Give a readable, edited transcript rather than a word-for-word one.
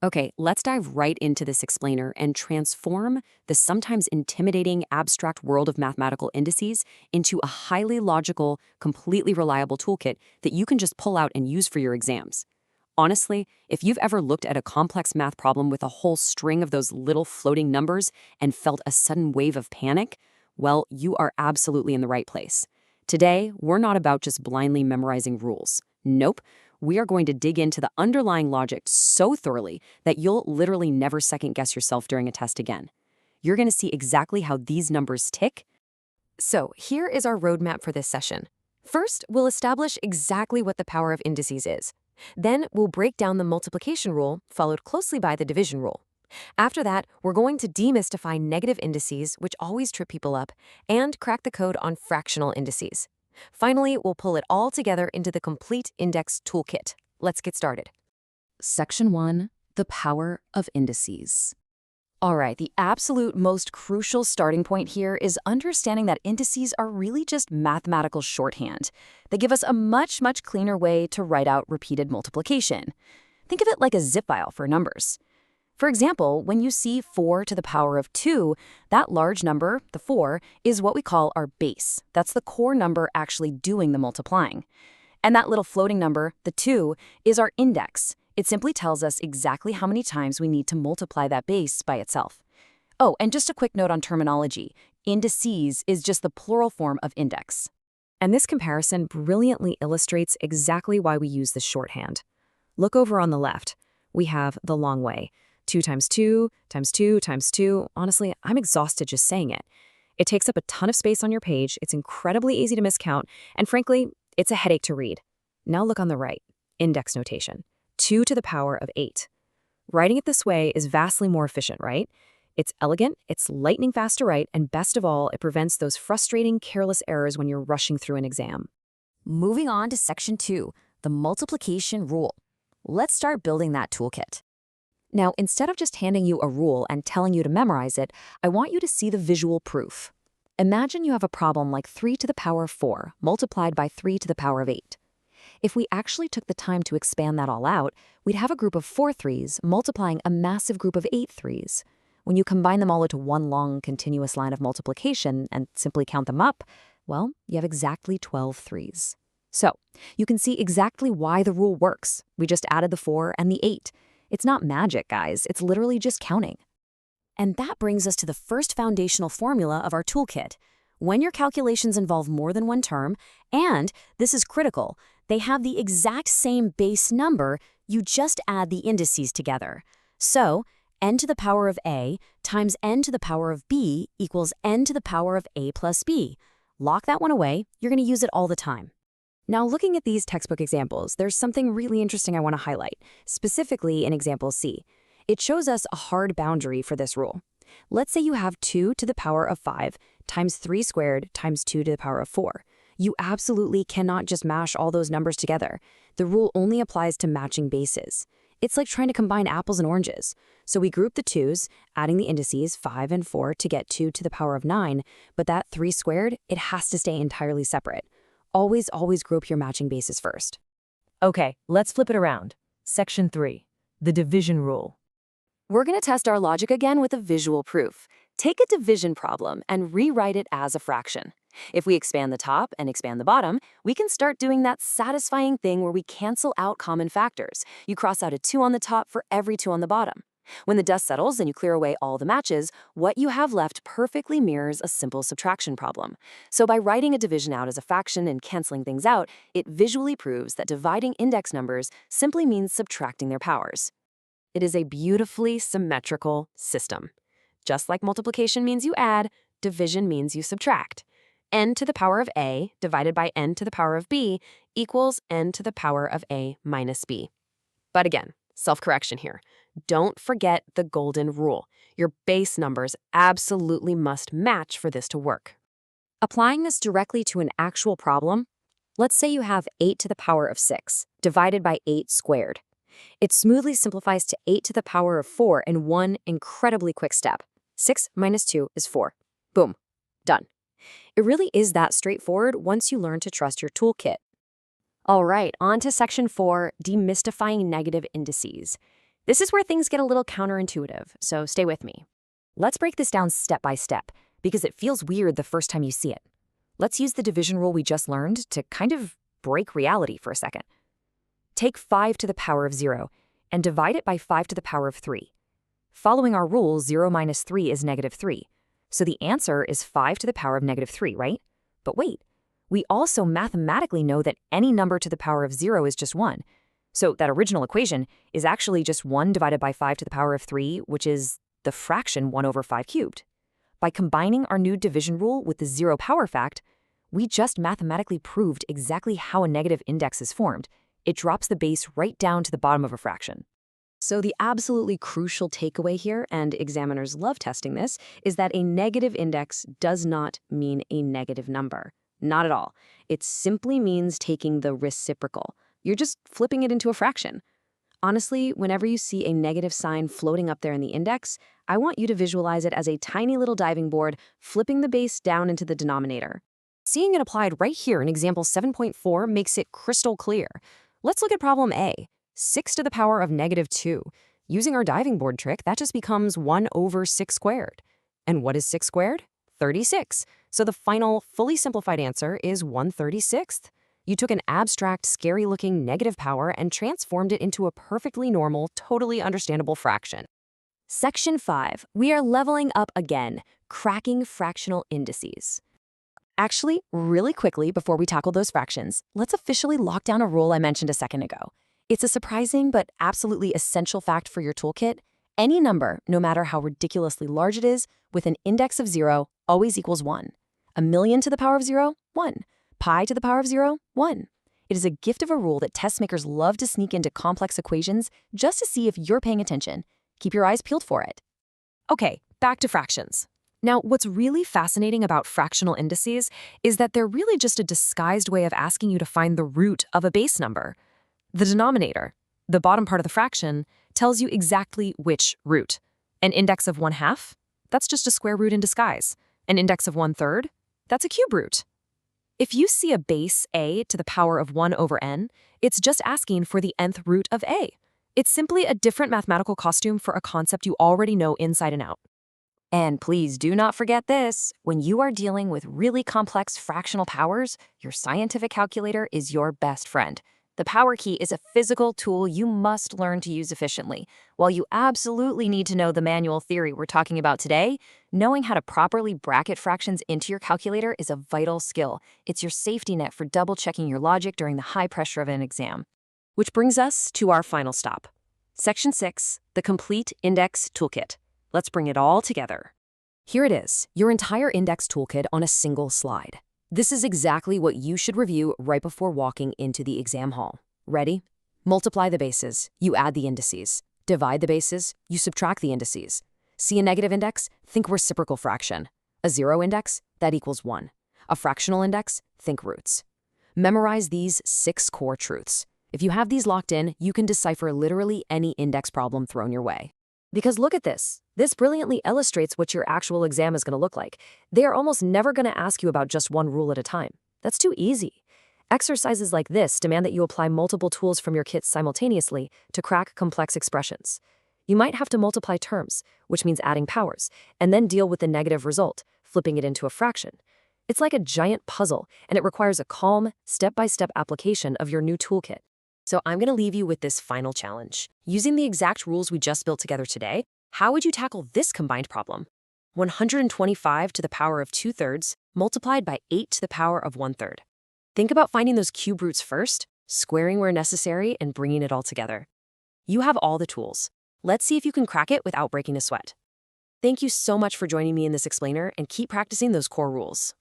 Okay, let's dive right into this explainer and transform the sometimes intimidating abstract world of mathematical indices into a highly logical, completely reliable toolkit that you can just pull out and use for your exams. Honestly, if you've ever looked at a complex math problem with a whole string of those little floating numbers and felt a sudden wave of panic, well, you are absolutely in the right place. Today, we're not about just blindly memorizing rules. Nope. We are going to dig into the underlying logic so thoroughly that you'll literally never second guess yourself during a test again. You're going to see exactly how these numbers tick. So, here is our roadmap for this session. First, we'll establish exactly what the power of indices is. Then, we'll break down the multiplication rule, followed closely by the division rule. After that, we're going to demystify negative indices, which always trip people up, and crack the code on fractional indices. Finally, we'll pull it all together into the complete index toolkit. Let's get started. Section 1, the power of indices. All right, the absolute most crucial starting point here is understanding that indices are really just mathematical shorthand. They give us a much cleaner way to write out repeated multiplication. Think of it like a zip file for numbers. For example, when you see 4 to the power of 2, that large number, the 4, is what we call our base. That's the core number actually doing the multiplying. And that little floating number, the 2, is our index. It simply tells us exactly how many times we need to multiply that base by itself. Oh, and just a quick note on terminology. Indices is just the plural form of index. And this comparison brilliantly illustrates exactly why we use this shorthand. Look over on the left. We have the long way. 2 times 2 times 2 times 2. Honestly, I'm exhausted just saying it. It takes up a ton of space on your page, it's incredibly easy to miscount, and frankly, it's a headache to read. Now look on the right. Index notation. 2 to the power of 8. Writing it this way is vastly more efficient, right? It's elegant, it's lightning fast to write, and best of all, it prevents those frustrating, careless errors when you're rushing through an exam. Moving on to Section 2, the multiplication rule. Let's start building that toolkit. Now, instead of just handing you a rule and telling you to memorize it, I want you to see the visual proof. Imagine you have a problem like 3 to the power of 4 multiplied by 3 to the power of 8. If we actually took the time to expand that all out, we'd have a group of 4 threes multiplying a massive group of 8 threes. When you combine them all into one long, continuous line of multiplication and simply count them up, well, you have exactly 12 threes. So, you can see exactly why the rule works. We just added the 4 and the 8. It's not magic, guys. It's literally just counting. And that brings us to the first foundational formula of our toolkit. When your calculations involve more than one term, and, this is critical, they have the exact same base number, you just add the indices together. So, n to the power of a times n to the power of b equals n to the power of a plus b. Lock that one away. You're going to use it all the time. Now, looking at these textbook examples, there's something really interesting I want to highlight, specifically in example C. It shows us a hard boundary for this rule. Let's say you have 2 to the power of 5 times 3 squared times 2 to the power of 4. You absolutely cannot just mash all those numbers together. The rule only applies to matching bases. It's like trying to combine apples and oranges. So we group the 2's, adding the indices 5 and 4 to get 2 to the power of 9, but that 3 squared, it has to stay entirely separate. Always group your matching bases first. Okay, let's flip it around. Section 3, the division rule. We're going to test our logic again with a visual proof. Take a division problem and rewrite it as a fraction. If we expand the top and expand the bottom, we can start doing that satisfying thing where we cancel out common factors. You cross out a 2 on the top for every 2 on the bottom. When the dust settles and you clear away all the matches, what you have left perfectly mirrors a simple subtraction problem. So by writing a division out as a fraction and canceling things out, it visually proves that dividing index numbers simply means subtracting their powers. It is a beautifully symmetrical system. Just like multiplication means you add, division means you subtract. N to the power of a divided by n to the power of b equals n to the power of a minus b. But again, self-correction here. Don't forget the golden rule. Your base numbers absolutely must match for this to work. Applying this directly to an actual problem, let's say you have 8 to the power of 6 divided by 8 squared. It smoothly simplifies to 8 to the power of 4 in one incredibly quick step. 6 minus 2 is 4. Boom. Done. It really is that straightforward once you learn to trust your toolkit. All right, on to Section 4, demystifying negative indices. This is where things get a little counterintuitive, so stay with me. Let's break this down step by step, because it feels weird the first time you see it. Let's use the division rule we just learned to kind of break reality for a second. Take 5 to the power of 0 and divide it by 5 to the power of 3. Following our rule, 0 minus 3 is -3. So the answer is 5 to the power of -3, right? But wait, we also mathematically know that any number to the power of 0 is just 1. So that original equation is actually just 1 divided by 5 to the power of 3, which is the fraction 1 over 5 cubed. By combining our new division rule with the zero power fact, we just mathematically proved exactly how a negative index is formed. It drops the base right down to the bottom of a fraction. So the absolutely crucial takeaway here, and examiners love testing this, is that a negative index does not mean a negative number. Not at all. It simply means taking the reciprocal. You're just flipping it into a fraction. Honestly, whenever you see a negative sign floating up there in the index, I want you to visualize it as a tiny little diving board flipping the base down into the denominator. Seeing it applied right here in example 7.4 makes it crystal clear. Let's look at problem A, 6 to the power of -2. Using our diving board trick, that just becomes 1 over 6 squared. And what is 6 squared? 36. So the final, fully simplified answer is 1/36. You took an abstract, scary-looking negative power and transformed it into a perfectly normal, totally understandable fraction. Section 5. We are leveling up again, cracking fractional indices. Actually, really quickly before we tackle those fractions, let's officially lock down a rule I mentioned a second ago. It's a surprising but absolutely essential fact for your toolkit. Any number, no matter how ridiculously large it is, with an index of 0 always equals 1. A million to the power of 0, 1. Pi to the power of 0, 1. It is a gift of a rule that test makers love to sneak into complex equations just to see if you're paying attention. Keep your eyes peeled for it. Okay, back to fractions. Now, what's really fascinating about fractional indices is that they're really just a disguised way of asking you to find the root of a base number. The denominator, the bottom part of the fraction, tells you exactly which root. An index of 1/2? That's just a square root in disguise. An index of 1/3? That's a cube root. If you see a base a to the power of 1 over n, it's just asking for the nth root of a. It's simply a different mathematical costume for a concept you already know inside and out. And please do not forget this. When you are dealing with really complex fractional powers, your scientific calculator is your best friend. The power key is a physical tool you must learn to use efficiently. While you absolutely need to know the manual theory we're talking about today, knowing how to properly bracket fractions into your calculator is a vital skill. It's your safety net for double-checking your logic during the high pressure of an exam. Which brings us to our final stop. Section 6, the Complete Index Toolkit. Let's bring it all together. Here it is, your entire index toolkit on a single slide. This is exactly what you should review right before walking into the exam hall. Ready? Multiply the bases, you add the indices. Divide the bases, you subtract the indices. See a negative index? Think reciprocal fraction. A zero index? That equals 1. A fractional index? Think roots. Memorize these 6 core truths. If you have these locked in, you can decipher literally any index problem thrown your way. Because look at this. This brilliantly illustrates what your actual exam is going to look like. They are almost never going to ask you about just one rule at a time. That's too easy. Exercises like this demand that you apply multiple tools from your kit simultaneously to crack complex expressions. You might have to multiply terms, which means adding powers, and then deal with the negative result, flipping it into a fraction. It's like a giant puzzle, and it requires a calm, step-by-step application of your new toolkit. So I'm going to leave you with this final challenge. Using the exact rules we just built together today, how would you tackle this combined problem? 125 to the power of 2/3 multiplied by 8 to the power of 1/3. Think about finding those cube roots first, squaring where necessary, and bringing it all together. You have all the tools. Let's see if you can crack it without breaking a sweat. Thank you so much for joining me in this explainer, and keep practicing those core rules.